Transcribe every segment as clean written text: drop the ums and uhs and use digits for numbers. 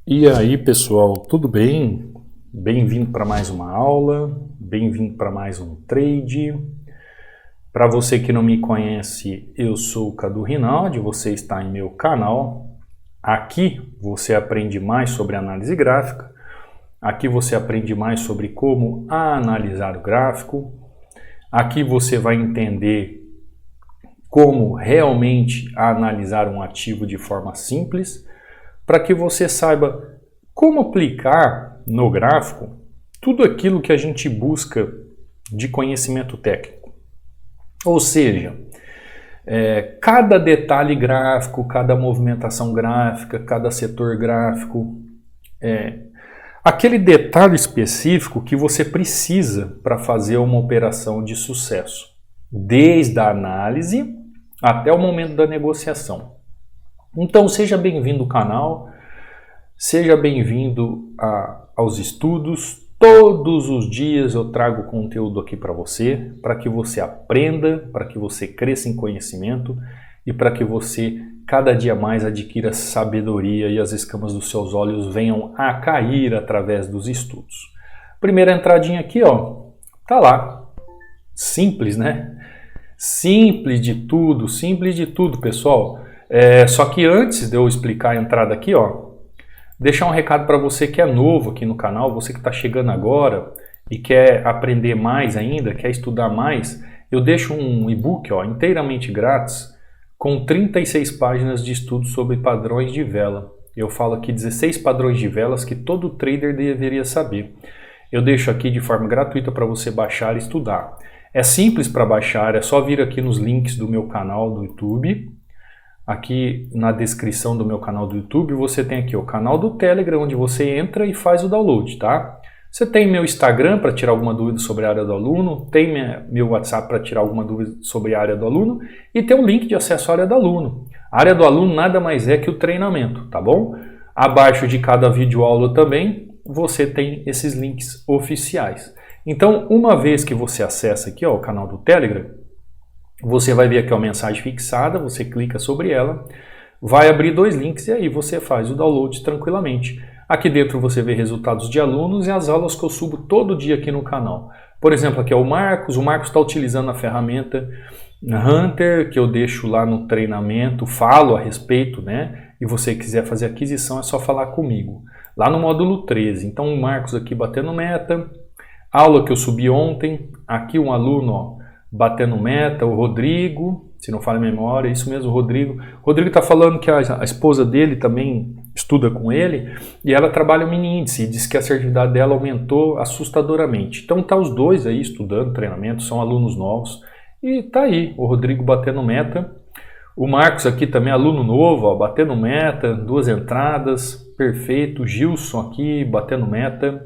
E aí, pessoal, tudo bem? Bem-vindo para mais uma aula, bem-vindo para mais um trade. Para você que não me conhece, eu sou o Cadu Rinaldi, você está em meu canal. Aqui você aprende mais sobre análise gráfica, aqui você aprende mais sobre como analisar o gráfico, aqui você vai entender como realmente analisar um ativo de forma simples, para que você saiba como aplicar no gráfico tudo aquilo que a gente busca de conhecimento técnico. Ou seja, cada detalhe gráfico, cada movimentação gráfica, cada setor gráfico, aquele detalhe específico que você precisa para fazer uma operação de sucesso, desde a análise até o momento da negociação. Então seja bem-vindo ao canal, seja bem-vindo aos estudos. Todos os dias eu trago conteúdo aqui para que você aprenda, para que você cresça em conhecimento e para que você cada dia mais adquira sabedoria e as escamas dos seus olhos venham a cair através dos estudos. Primeira entradinha aqui, ó, tá lá. Simples, né? Simples de tudo, pessoal. Só que antes de eu explicar a entrada aqui, ó, deixar um recado para você que é novo aqui no canal, você que está chegando agora e quer aprender mais ainda, quer estudar mais, eu deixo um e-book, ó, inteiramente grátis com 36 páginas de estudo sobre padrões de vela. Eu falo aqui 16 padrões de velas que todo trader deveria saber. Eu deixo aqui de forma gratuita para você baixar e estudar. É simples para baixar, é só vir aqui nos links do meu canal do YouTube. Aqui na descrição do meu canal do YouTube você tem aqui o canal do Telegram, onde você entra e faz o download, tá? Você tem meu Instagram para tirar alguma dúvida sobre a área do aluno, tem meu WhatsApp para tirar alguma dúvida sobre a área do aluno e tem um link de acesso à área do aluno. A área do aluno nada mais é que o treinamento, tá bom? Abaixo de cada vídeo aula também você tem esses links oficiais. Então, uma vez que você acessa aqui, ó, o canal do Telegram, você vai ver aqui a mensagem fixada, você clica sobre ela, vai abrir dois links e aí você faz o download tranquilamente. Aqui dentro você vê resultados de alunos e as aulas que eu subo todo dia aqui no canal. Por exemplo, aqui é o Marcos está utilizando a ferramenta Hunter, que eu deixo lá no treinamento, falo a respeito, né? E você quiser fazer aquisição é só falar comigo. Lá no módulo 13, então o Marcos aqui batendo meta, aula que eu subi ontem, aqui um aluno, ó, batendo meta, o Rodrigo, se não falha a memória, isso mesmo, o Rodrigo. O Rodrigo está falando que a esposa dele também estuda com ele e ela trabalha o mini índice e diz que a assertividade dela aumentou assustadoramente. Então tá os dois aí estudando treinamento, são alunos novos e tá aí, o Rodrigo batendo meta. O Marcos aqui também, aluno novo, ó, batendo meta, 2 entradas, perfeito. Gilson aqui batendo meta.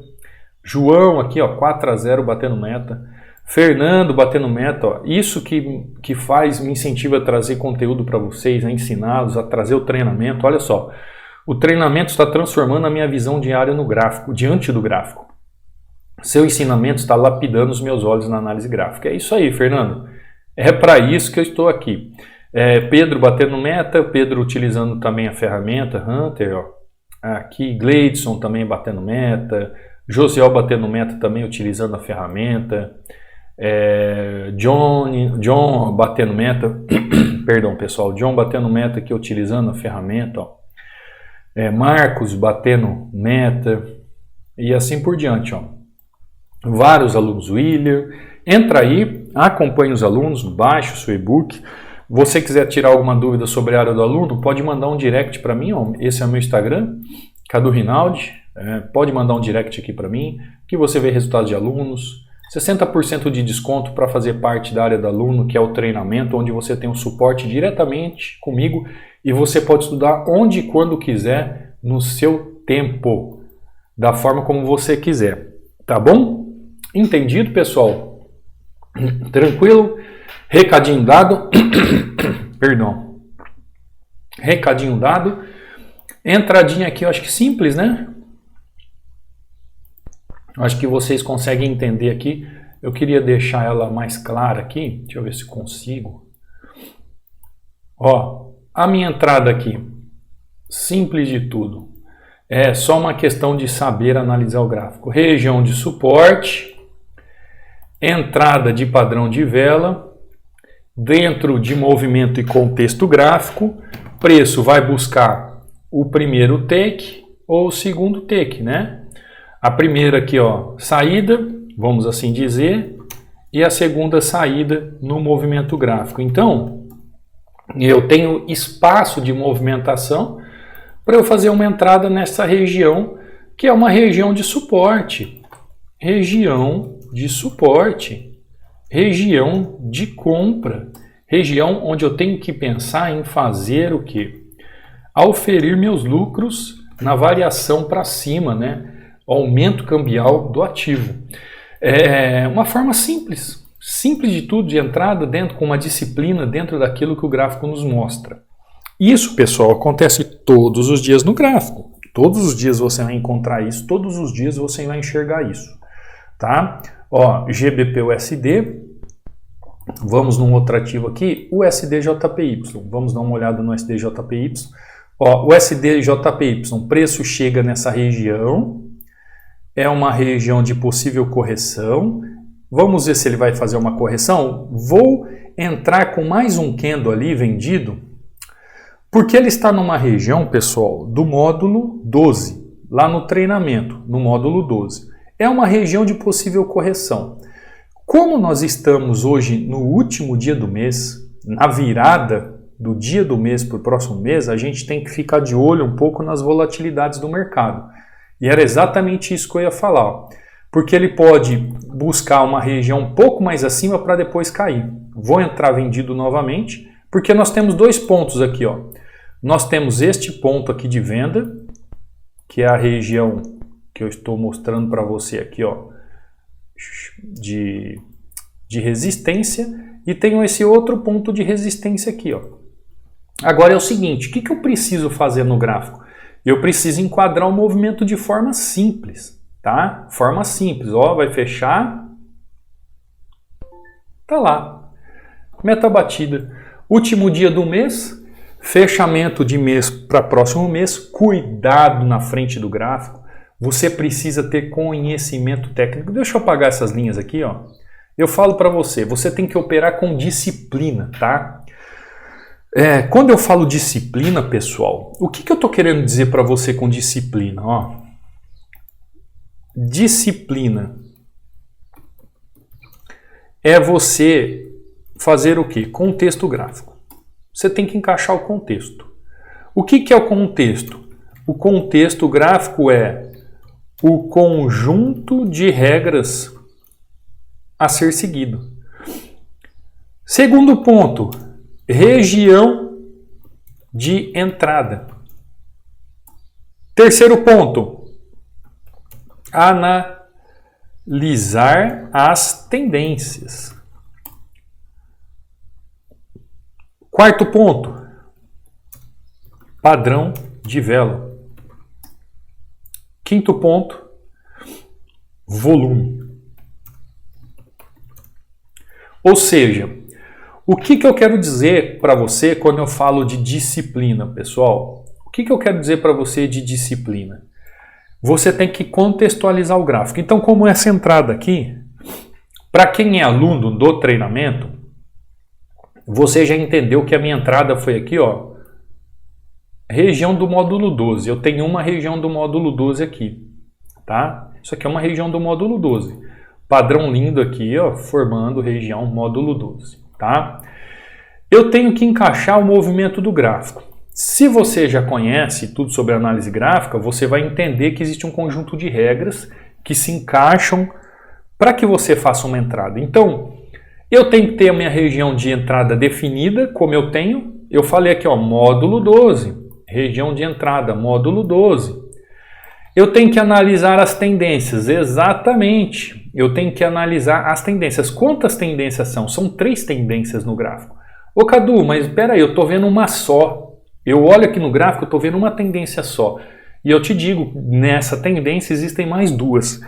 João aqui, ó, 4-0 batendo meta. Fernando batendo meta, ó. Isso que faz, me incentiva a trazer conteúdo para vocês, a ensiná-los, a trazer o treinamento. Olha só, o treinamento está transformando a minha visão diária no gráfico, diante do gráfico. Seu ensinamento está lapidando os meus olhos na análise gráfica. É isso aí, Fernando. É para isso que eu estou aqui. Pedro batendo meta, Pedro utilizando também a ferramenta Hunter, ó. Aqui Gleidson também batendo meta, Josiel batendo meta também utilizando a ferramenta. John batendo meta, perdão pessoal, John batendo meta aqui utilizando a ferramenta, ó. Marcos batendo meta e assim por diante, ó. Vários alunos, William, entra aí, acompanhe os alunos, baixe o seu e-book. Você quiser tirar alguma dúvida sobre a área do aluno, pode mandar um direct para mim, ó. Esse é o meu Instagram, Cadu Rinaldi, pode mandar um direct aqui para mim, que você vê resultados de alunos. 60% de desconto para fazer parte da área do aluno, que é o treinamento, onde você tem um suporte diretamente comigo e você pode estudar onde e quando quiser, no seu tempo, da forma como você quiser. Tá bom? Entendido, pessoal? Tranquilo? Recadinho dado. Perdão. Recadinho dado. Entradinha aqui, eu acho que simples, né? Acho que vocês conseguem entender aqui. Eu queria deixar ela mais clara aqui. Deixa eu ver se consigo. Ó, a minha entrada aqui. Simples de tudo. É só uma questão de saber analisar o gráfico. Região de suporte, entrada de padrão de vela, dentro de movimento e contexto gráfico, preço vai buscar o primeiro take ou o segundo take, né? A primeira aqui, ó, saída, vamos assim dizer, e a segunda saída no movimento gráfico. Então, eu tenho espaço de movimentação para eu fazer uma entrada nessa região, que é uma região de suporte. Região de suporte, região de compra, região onde eu tenho que pensar em fazer o quê? Auferir meus lucros na variação para cima, né? Aumento cambial do ativo. É uma forma simples de tudo, de entrada dentro com uma disciplina dentro daquilo que o gráfico nos mostra. Isso, pessoal, acontece todos os dias no gráfico. Todos os dias você vai encontrar isso, todos os dias você vai enxergar isso, tá? Ó, GBP/USD, vamos num outro ativo aqui, o USD/JPY. Vamos dar uma olhada no USD/JPY. Ó, o USD/JPY, preço chega nessa região, é uma região de possível correção. Vamos ver se ele vai fazer uma correção. Vou entrar com mais um candle ali vendido, porque ele está numa região, pessoal, do módulo 12, lá no treinamento, no módulo 12. É uma região de possível correção. Como nós estamos hoje no último dia do mês, na virada do dia do mês para o próximo mês, a gente tem que ficar de olho um pouco nas volatilidades do mercado. E era exatamente isso que eu ia falar, ó. Porque ele pode buscar uma região um pouco mais acima para depois cair. Vou entrar vendido novamente, porque nós temos dois pontos aqui, ó. Nós temos este ponto aqui de venda, que é a região que eu estou mostrando para você aqui, ó, de resistência, e tenho esse outro ponto de resistência aqui, ó. Agora é o seguinte, o que eu preciso fazer no gráfico? Eu preciso enquadrar o movimento de forma simples, tá? Forma simples, ó, vai fechar, tá lá, meta batida. Último dia do mês, fechamento de mês para próximo mês, cuidado na frente do gráfico, você precisa ter conhecimento técnico. Deixa eu apagar essas linhas aqui, ó. Eu falo para você, você tem que operar com disciplina, tá? Quando eu falo disciplina, pessoal, o que eu estou querendo dizer para você com disciplina? Ó, disciplina é você fazer o quê? Contexto gráfico. Você tem que encaixar o contexto. O que é o contexto? O contexto gráfico é o conjunto de regras a ser seguido. Segundo ponto, região de entrada. Terceiro ponto, analisar as tendências. Quarto ponto, padrão de vela. Quinto ponto, volume. Ou seja, o que eu quero dizer para você quando eu falo de disciplina, pessoal? O que eu quero dizer para você de disciplina? Você tem que contextualizar o gráfico. Então, como essa entrada aqui, para quem é aluno do treinamento, você já entendeu que a minha entrada foi aqui, ó, região do módulo 12. Eu tenho uma região do módulo 12 aqui, tá? Isso aqui é uma região do módulo 12. Padrão lindo aqui, ó, formando região módulo 12, tá? Eu tenho que encaixar o movimento do gráfico. Se você já conhece tudo sobre análise gráfica, você vai entender que existe um conjunto de regras que se encaixam para que você faça uma entrada. Então, eu tenho que ter a minha região de entrada definida, como eu tenho. Eu falei aqui, ó, módulo 12, região de entrada, módulo 12. Eu tenho que analisar as tendências, exatamente. Eu tenho que analisar as tendências. Quantas tendências são? São 3 tendências no gráfico. Ô Cadu, mas espera aí, eu estou vendo uma só. Eu olho aqui no gráfico, eu estou vendo uma tendência só. E eu te digo, nessa tendência existem mais 2.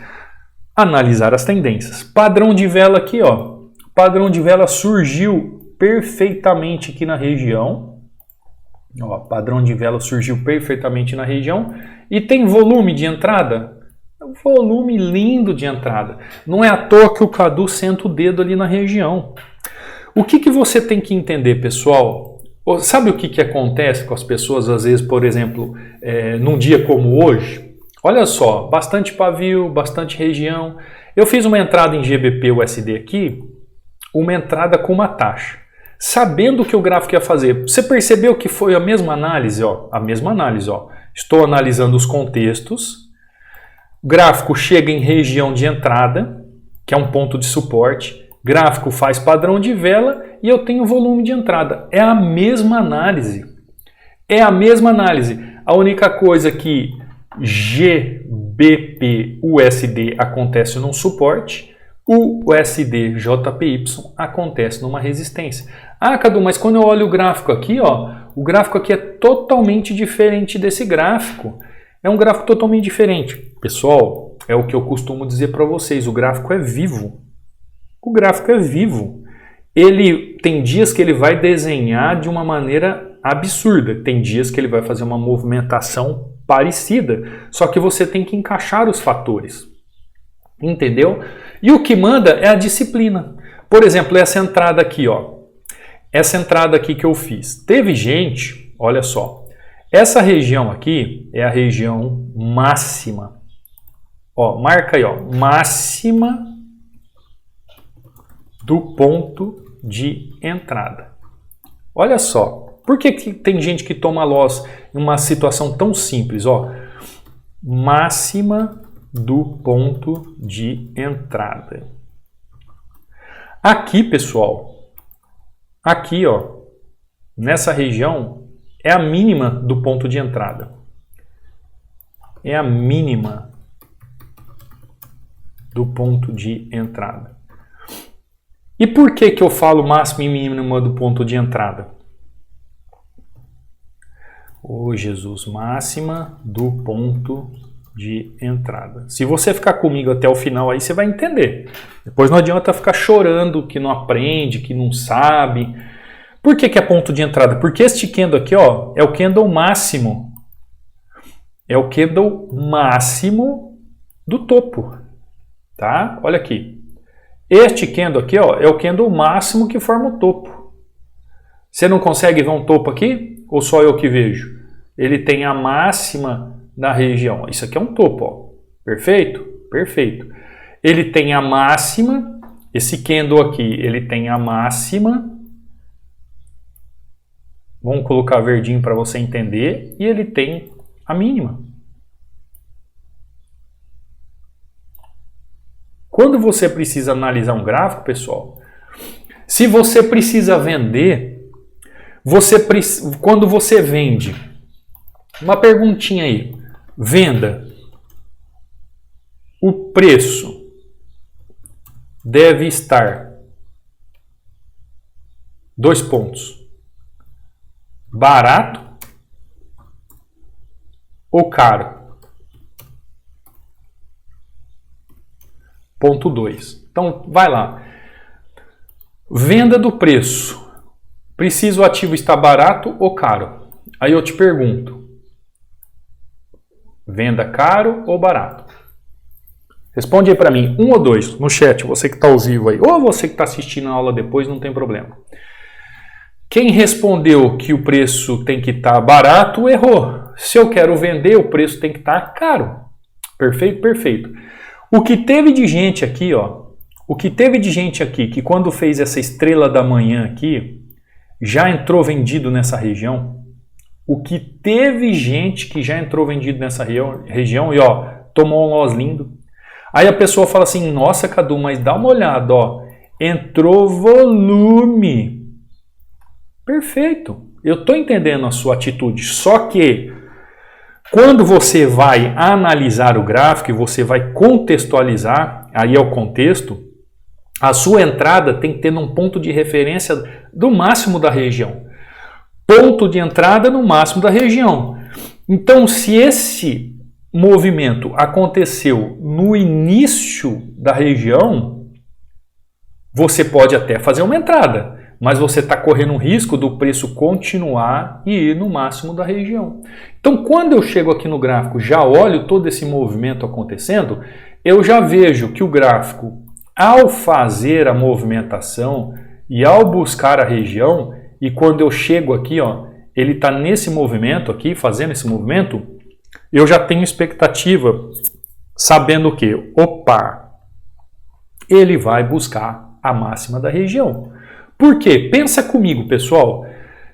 Analisar as tendências. Padrão de vela aqui, ó. Padrão de vela surgiu perfeitamente aqui na região. Ó, padrão de vela surgiu perfeitamente na região. E tem volume de entrada? Volume lindo de entrada. Não é à toa que o Cadu senta o dedo ali na região. O que você tem que entender, pessoal? Sabe o que acontece com as pessoas, às vezes, por exemplo, num dia como hoje? Olha só, bastante pavio, bastante região. Eu fiz uma entrada em GBP USD aqui, uma entrada com uma taxa. Sabendo o que o gráfico ia fazer, você percebeu que foi a mesma análise? Ó, a mesma análise. Ó. Estou analisando os contextos. O gráfico chega em região de entrada, que é um ponto de suporte. Gráfico faz padrão de vela e eu tenho volume de entrada. É a mesma análise. É a mesma análise. A única coisa que GBP USD acontece num suporte, o USD JPY acontece numa resistência. Ah, Cadu, mas quando eu olho o gráfico aqui, ó, o gráfico aqui é totalmente diferente desse gráfico. É um gráfico totalmente diferente. Pessoal, é o que eu costumo dizer para vocês, o gráfico é vivo. O gráfico é vivo. Ele tem dias que ele vai desenhar de uma maneira absurda. Tem dias que ele vai fazer uma movimentação parecida. Só que você tem que encaixar os fatores. Entendeu? E o que manda é a disciplina. Por exemplo, essa entrada aqui, ó. Essa entrada aqui que eu fiz. Teve gente, olha só. Essa região aqui é a região máxima. Ó, marca aí, ó. Máxima do ponto de entrada. Olha só, por que tem gente que toma loss em uma situação tão simples? Ó, máxima do ponto de entrada. Aqui, pessoal, aqui, ó, nessa região, é a mínima do ponto de entrada. É a mínima do ponto de entrada. E por que eu falo máxima e mínima do ponto de entrada? Ô Jesus, máxima do ponto de entrada. Se você ficar comigo até o final aí, você vai entender. Depois não adianta ficar chorando que não aprende, que não sabe. Por que é ponto de entrada? Porque este candle aqui, ó, é o candle máximo. É o candle máximo do topo. Tá? Olha aqui. Este candle aqui, ó, é o candle máximo que forma o topo. Você não consegue ver um topo aqui? Ou só eu que vejo? Ele tem a máxima da região. Isso aqui é um topo, ó. Perfeito? Perfeito. Ele tem a máxima, esse candle aqui, ele tem a máxima. Vamos colocar verdinho para você entender. E ele tem a mínima. Quando você precisa analisar um gráfico, pessoal, se você precisa vender, quando você vende, uma perguntinha aí, venda, o preço deve estar, 2 pontos, barato ou caro? Ponto 2. Então, vai lá. Venda do preço. Precisa o ativo estar barato ou caro? Aí eu te pergunto. Venda caro ou barato? Responde aí para mim, 1 ou 2, no chat, você que está ao vivo aí. Ou você que está assistindo a aula depois, não tem problema. Quem respondeu que o preço tem que estar barato, errou. Se eu quero vender, o preço tem que estar caro. Perfeito? Perfeito. O que teve de gente aqui, ó, o que teve de gente aqui que quando fez essa estrela da manhã aqui, já entrou vendido nessa região. O que teve gente que já entrou vendido nessa região e ó, tomou um loss lindo. Aí a pessoa fala assim, nossa Cadu, mas dá uma olhada, ó, entrou volume. Perfeito, eu estou entendendo a sua atitude, só que quando você vai analisar o gráfico e você vai contextualizar, aí é o contexto, a sua entrada tem que ter um ponto de referência do máximo da região. Ponto de entrada no máximo da região. Então, se esse movimento aconteceu no início da região, você pode até fazer uma entrada. mas você está correndo o risco do preço continuar e ir no máximo da região. Então, quando eu chego aqui no gráfico, já olho todo esse movimento acontecendo, eu já vejo que o gráfico, ao fazer a movimentação e ao buscar a região, e quando eu chego aqui, ó, ele está nesse movimento aqui, fazendo esse movimento, eu já tenho expectativa, sabendo o quê? Opa, ele vai buscar a máxima da região. Por quê? Pensa comigo, pessoal.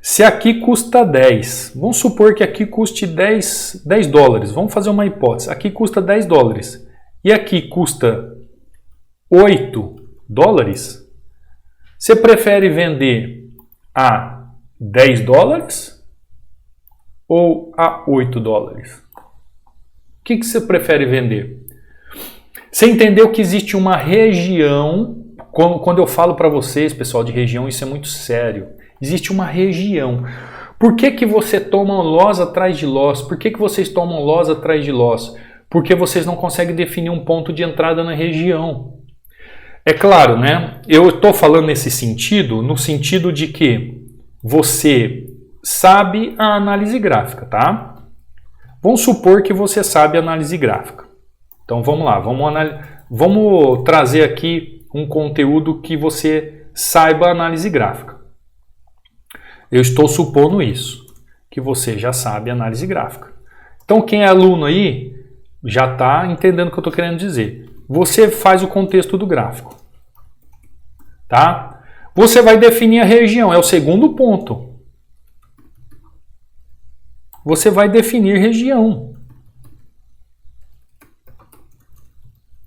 Se aqui custa 10, vamos supor que aqui custe 10 dólares. Vamos fazer uma hipótese. Aqui custa 10 dólares e aqui custa 8 dólares. Você prefere vender a 10 dólares ou a 8 dólares? O que você prefere vender? Você entendeu que existe uma região. Quando eu falo para vocês, pessoal, de região, isso é muito sério. Existe uma região. Por que você toma loss atrás de loss? Por que vocês tomam loss atrás de loss? Porque vocês não conseguem definir um ponto de entrada na região. É claro, né? Eu estou falando nesse sentido, no sentido de que você sabe a análise gráfica, tá? Vamos supor que você sabe a análise gráfica. Então vamos lá, vamos trazer aqui um conteúdo que você saiba a análise gráfica. Eu estou supondo isso, que você já sabe a análise gráfica. Então quem é aluno aí já está entendendo o que eu estou querendo dizer. Você faz o contexto do gráfico, tá? Você vai definir a região, é o segundo ponto. Você vai definir região.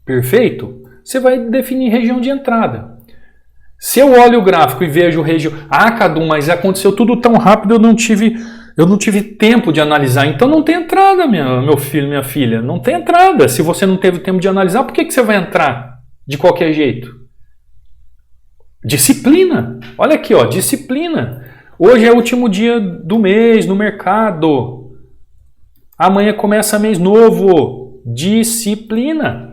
Perfeito? Você vai definir região de entrada. Se eu olho o gráfico e vejo região... Ah, Cadu, mas aconteceu tudo tão rápido, eu não tive tempo de analisar. Então não tem entrada, meu filho, minha filha. Não tem entrada. Se você não teve tempo de analisar, por que você vai entrar de qualquer jeito? Disciplina. Olha aqui, ó, disciplina. Hoje é o último dia do mês no mercado. Amanhã começa mês novo. Disciplina.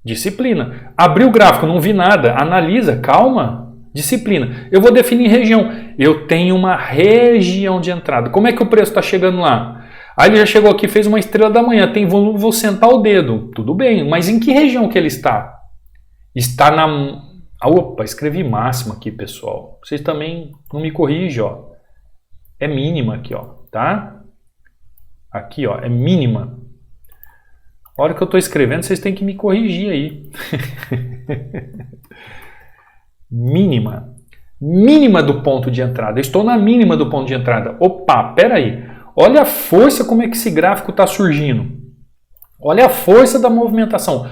Disciplina. Abri o gráfico, não vi nada. Analisa, calma. Disciplina. Eu vou definir região. Eu tenho uma região de entrada. Como é que o preço está chegando lá? Aí ele já chegou aqui, fez uma estrela da manhã. Tem volume, vou sentar o dedo. Tudo bem, mas em que região que ele está? Está na... Opa, escrevi máxima aqui, pessoal. Vocês também não me corrigem, ó. É mínima aqui, ó, tá? Aqui, ó, é mínima. A hora que eu estou escrevendo, vocês têm que me corrigir aí. Mínima. Mínima do ponto de entrada. Eu estou na mínima do ponto de entrada. Opa, peraí. Olha a força como é que esse gráfico está surgindo. Olha a força da movimentação.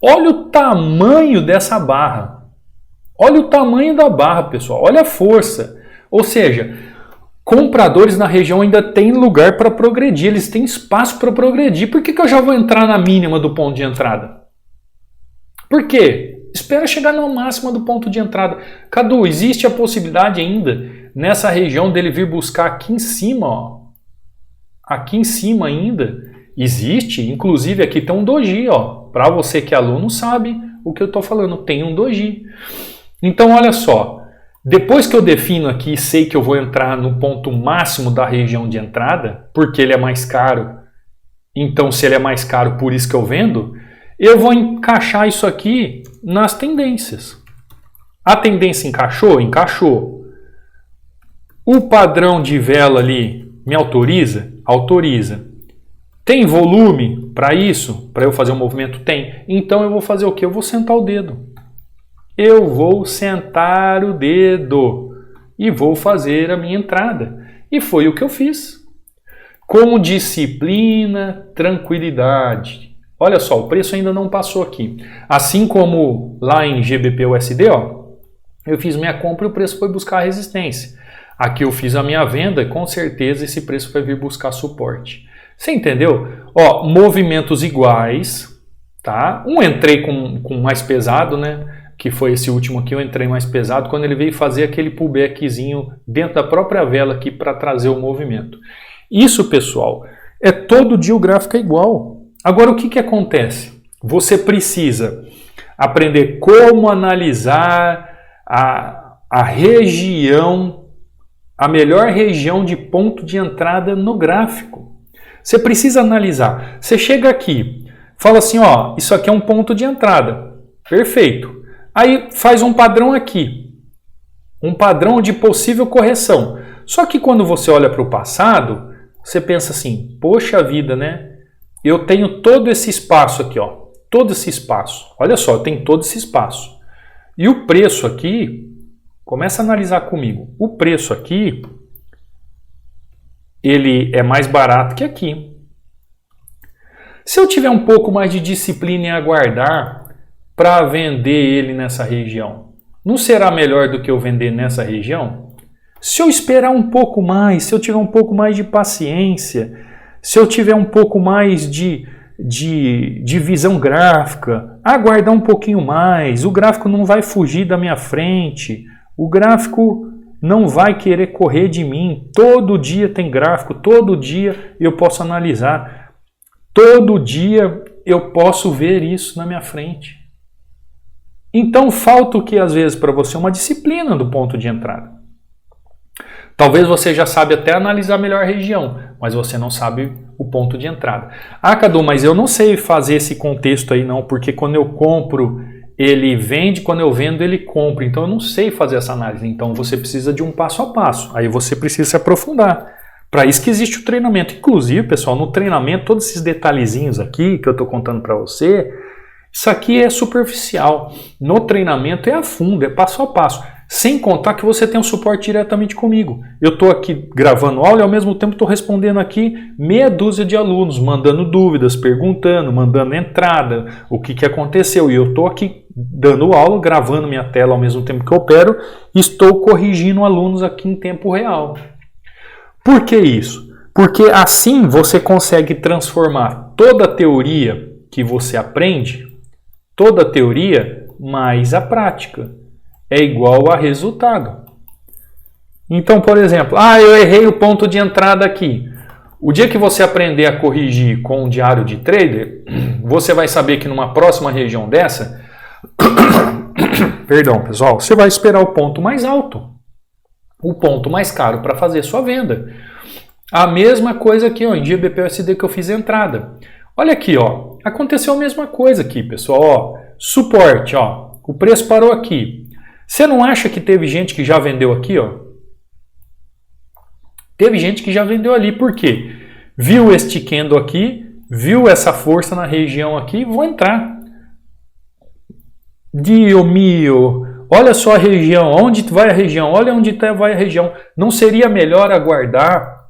Olha o tamanho dessa barra. Olha o tamanho da barra, pessoal. Olha a força. Ou seja, compradores na região ainda têm lugar para progredir, eles têm espaço para progredir. Por que eu já vou entrar na mínima do ponto de entrada? Por quê? Espera chegar na máxima do ponto de entrada. Cadu, existe a possibilidade ainda nessa região dele vir buscar aqui em cima, ó. Aqui em cima ainda existe, inclusive aqui tem um doji, ó. Para você que é aluno sabe o que eu estou falando, tem um doji. Então olha só. Depois que eu defino aqui e sei que eu vou entrar no ponto máximo da região de entrada, porque ele é mais caro, então se ele é mais caro, por isso que eu vendo, eu vou encaixar isso aqui nas tendências. A tendência encaixou? Encaixou. O padrão de vela ali me autoriza? Autoriza. Tem volume para isso? Para eu fazer um movimento? Tem. Então eu vou fazer o quê? Eu vou sentar o dedo. Eu vou sentar o dedo e vou fazer a minha entrada. E foi o que eu fiz. Com disciplina, tranquilidade. Olha só, o preço ainda não passou aqui. Assim como lá em GBP/USD, ó, eu fiz minha compra e o preço foi buscar a resistência. Aqui eu fiz a minha venda e com certeza esse preço vai vir buscar suporte. Você entendeu? Ó, movimentos iguais, tá? Um entrei com mais pesado, né? Que foi esse último aqui, eu entrei mais pesado, quando ele veio fazer aquele pullbackzinho dentro da própria vela aqui para trazer o movimento. Isso, pessoal, é todo dia o gráfico é igual. Agora, o que acontece? Você precisa aprender como analisar a a região, a melhor região de ponto de entrada no gráfico. Você precisa analisar. Você chega aqui, fala assim, ó, isso aqui é um ponto de entrada. Perfeito. Aí faz um padrão aqui. Um padrão de possível correção. Só que quando você olha para o passado, você pensa assim, poxa vida, né? Eu tenho todo esse espaço aqui, ó. Todo esse espaço. Olha só, eu tenho todo esse espaço. E o preço aqui, começa a analisar comigo. O preço aqui, ele é mais barato que aqui. Se eu tiver um pouco mais de disciplina em aguardar para vender ele nessa região, não será melhor do que eu vender nessa região? Se eu esperar um pouco mais, se eu tiver um pouco mais de paciência, se eu tiver um pouco mais de visão gráfica, aguardar um pouquinho mais, o gráfico não vai fugir da minha frente, o gráfico não vai querer correr de mim. Todo dia tem gráfico, todo dia eu posso analisar, todo dia eu posso ver isso na minha frente. Então falta o que às vezes para você? Uma disciplina do ponto de entrada. Talvez você já sabe até analisar melhor a região, mas você não sabe o ponto de entrada. Ah, Cadu, mas eu não sei fazer esse contexto aí não, porque quando eu compro ele vende, quando eu vendo ele compra, então eu não sei fazer essa análise. Então você precisa de um passo a passo, aí você precisa se aprofundar. Para isso que existe o treinamento. Inclusive, pessoal, no treinamento, todos esses detalhezinhos aqui que eu estou contando para você, isso aqui é superficial. No treinamento é a fundo, é passo a passo. Sem contar que você tem um suporte diretamente comigo. Eu estou aqui gravando aula e ao mesmo tempo estou respondendo aqui meia dúzia de alunos, mandando dúvidas, perguntando, mandando entrada, o que aconteceu. E eu estou aqui dando aula, gravando minha tela ao mesmo tempo que eu opero e estou corrigindo alunos aqui em tempo real. Por que isso? Porque assim você consegue transformar toda a teoria que você aprende, toda a teoria mais a prática. É igual a resultado. Então, por exemplo, eu errei o ponto de entrada aqui. O dia que você aprender a corrigir com um diário de trader, você vai saber que numa próxima região dessa, perdão, pessoal, você vai esperar o ponto mais alto, o ponto mais caro para fazer sua venda. A mesma coisa aqui, ó, em dia BPUSD que eu fiz entrada. Olha aqui, ó, aconteceu a mesma coisa aqui, pessoal. Ó, suporte, ó, o preço parou aqui. Você não acha que teve gente que já vendeu aqui, ó? Teve gente que já vendeu ali, por quê? Viu este candle aqui, viu essa força na região aqui, vou entrar. Dio mio, olha só a região, onde vai a região, olha onde vai a região. Não seria melhor aguardar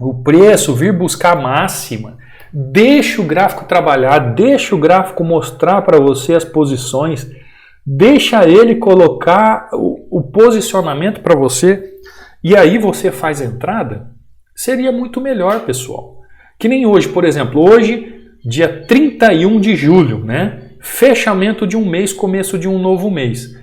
o preço, vir buscar a máxima? Deixa o gráfico trabalhar, deixa o gráfico mostrar para você as posições, deixa ele colocar o posicionamento para você e aí você faz a entrada. Seria muito melhor, pessoal. Que nem hoje, por exemplo, hoje, dia 31 de julho, né? Fechamento de um mês, começo de um novo mês.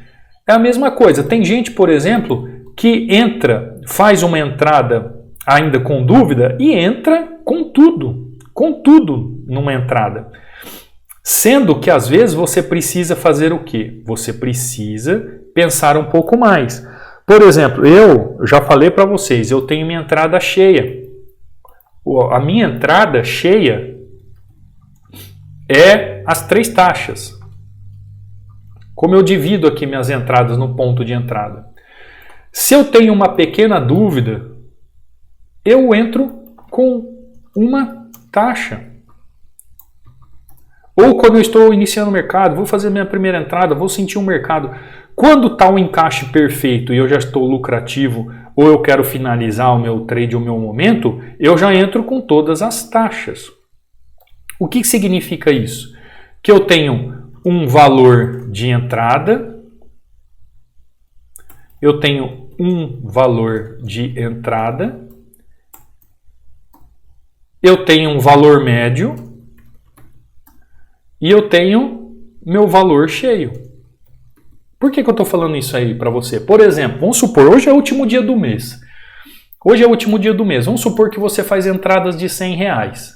É a mesma coisa. Tem gente, por exemplo, que entra, faz uma entrada ainda com dúvida e entra com tudo numa entrada. Sendo que às vezes você precisa fazer o quê? Você precisa pensar um pouco mais. Por exemplo, eu já falei para vocês, eu tenho minha entrada cheia. A minha entrada cheia é as 3 taxas. Como eu divido aqui minhas entradas no ponto de entrada. Se eu tenho uma pequena dúvida, eu entro com uma taxa. Ou quando eu estou iniciando o mercado, vou fazer minha primeira entrada, vou sentir um mercado. Quando está um encaixe perfeito e eu já estou lucrativo, ou eu quero finalizar o meu trade, o meu momento, eu já entro com todas as taxas. O que significa isso? Que eu tenho um valor de entrada, eu tenho um valor de entrada, eu tenho um valor médio, e eu tenho meu valor cheio. Por que eu estou falando isso aí para você? Por exemplo, vamos supor, hoje é o último dia do mês. Hoje é o último dia do mês. Vamos supor que você faz entradas de R$100.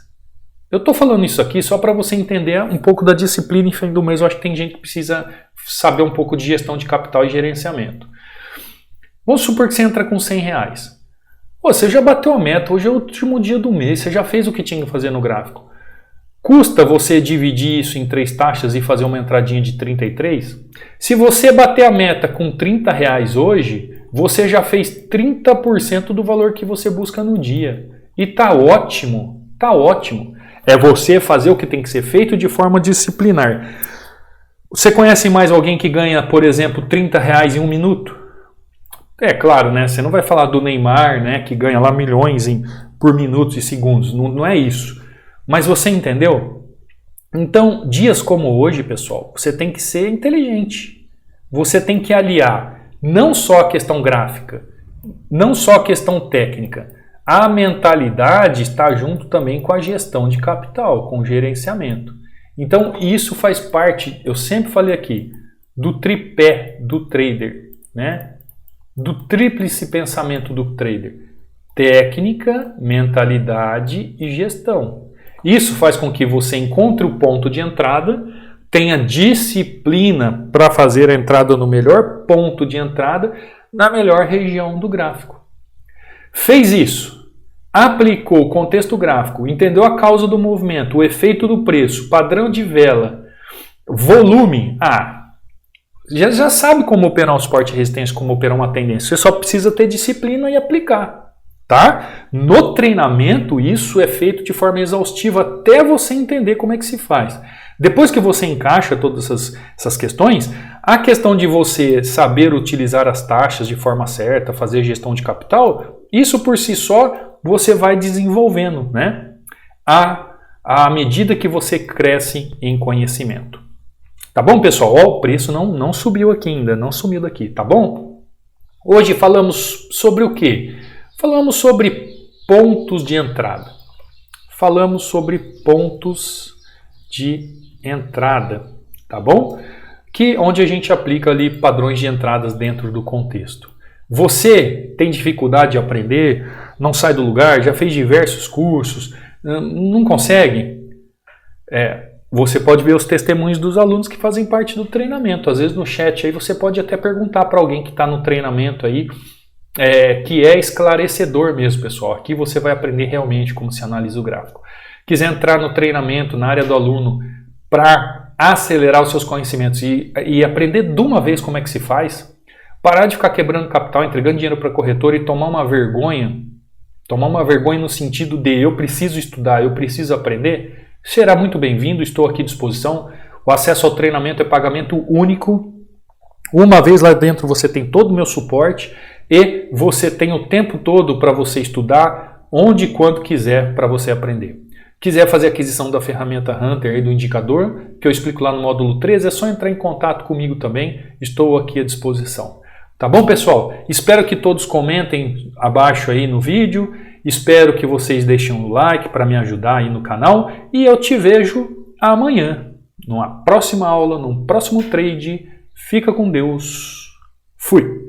Eu estou falando isso aqui só para você entender um pouco da disciplina em fim do mês. Eu acho que tem gente que precisa saber um pouco de gestão de capital e gerenciamento. Vamos supor que você entra com R$100. Pô, você já bateu a meta, hoje é o último dia do mês, você já fez o que tinha que fazer no gráfico. Custa você dividir isso em 3 taxas e fazer uma entradinha de 33? Se você bater a meta com R$30 hoje, você já fez 30% do valor que você busca no dia. E tá ótimo, tá ótimo. É você fazer o que tem que ser feito de forma disciplinar. Você conhece mais alguém que ganha, por exemplo, R$30 em 1 minuto? É claro, né? Você não vai falar do Neymar, né? Que ganha lá milhões por minutos e segundos. Não é isso. Mas você entendeu? Então, dias como hoje, pessoal, você tem que ser inteligente. Você tem que aliar não só a questão gráfica, não só a questão técnica. A mentalidade está junto também com a gestão de capital, com o gerenciamento. Então, isso faz parte, eu sempre falei aqui, do tripé do trader, né? Do tríplice pensamento do trader. Técnica, mentalidade e gestão. Isso faz com que você encontre o ponto de entrada, tenha disciplina para fazer a entrada no melhor ponto de entrada, na melhor região do gráfico. Fez isso, aplicou o contexto gráfico, entendeu a causa do movimento, o efeito do preço, padrão de vela, volume, já sabe como operar um suporte e resistência, como operar uma tendência. Você só precisa ter disciplina e aplicar. Tá? No treinamento, isso é feito de forma exaustiva até você entender como é que se faz. Depois que você encaixa todas essas questões, a questão de você saber utilizar as taxas de forma certa, fazer gestão de capital, isso por si só você vai desenvolvendo, né? À medida que você cresce em conhecimento. Tá bom, pessoal? Ó, o preço não subiu aqui ainda, não sumiu daqui, tá bom? Hoje falamos sobre o quê? Falamos sobre pontos de entrada. Falamos sobre pontos de entrada, tá bom? Onde a gente aplica ali padrões de entradas dentro do contexto. Você tem dificuldade de aprender, não sai do lugar, já fez diversos cursos, não consegue? Você pode ver os testemunhos dos alunos que fazem parte do treinamento. Às vezes no chat aí você pode até perguntar para alguém que está no treinamento aí, que é esclarecedor mesmo, pessoal. Aqui você vai aprender realmente como se analisa o gráfico. Quiser entrar no treinamento, na área do aluno, para acelerar os seus conhecimentos e aprender de uma vez como é que se faz, parar de ficar quebrando capital, entregando dinheiro para corretor e tomar uma vergonha no sentido de eu preciso estudar, eu preciso aprender, será muito bem-vindo, estou aqui à disposição. O acesso ao treinamento é pagamento único. Uma vez lá dentro você tem todo o meu suporte e você tem o tempo todo para você estudar, onde e quando quiser para você aprender. Quiser fazer aquisição da ferramenta Hunter e do indicador, que eu explico lá no módulo 13, é só entrar em contato comigo também, estou aqui à disposição. Tá bom, pessoal? Espero que todos comentem abaixo aí no vídeo, espero que vocês deixem um like para me ajudar aí no canal e eu te vejo amanhã, numa próxima aula, num próximo trade. Fica com Deus. Fui!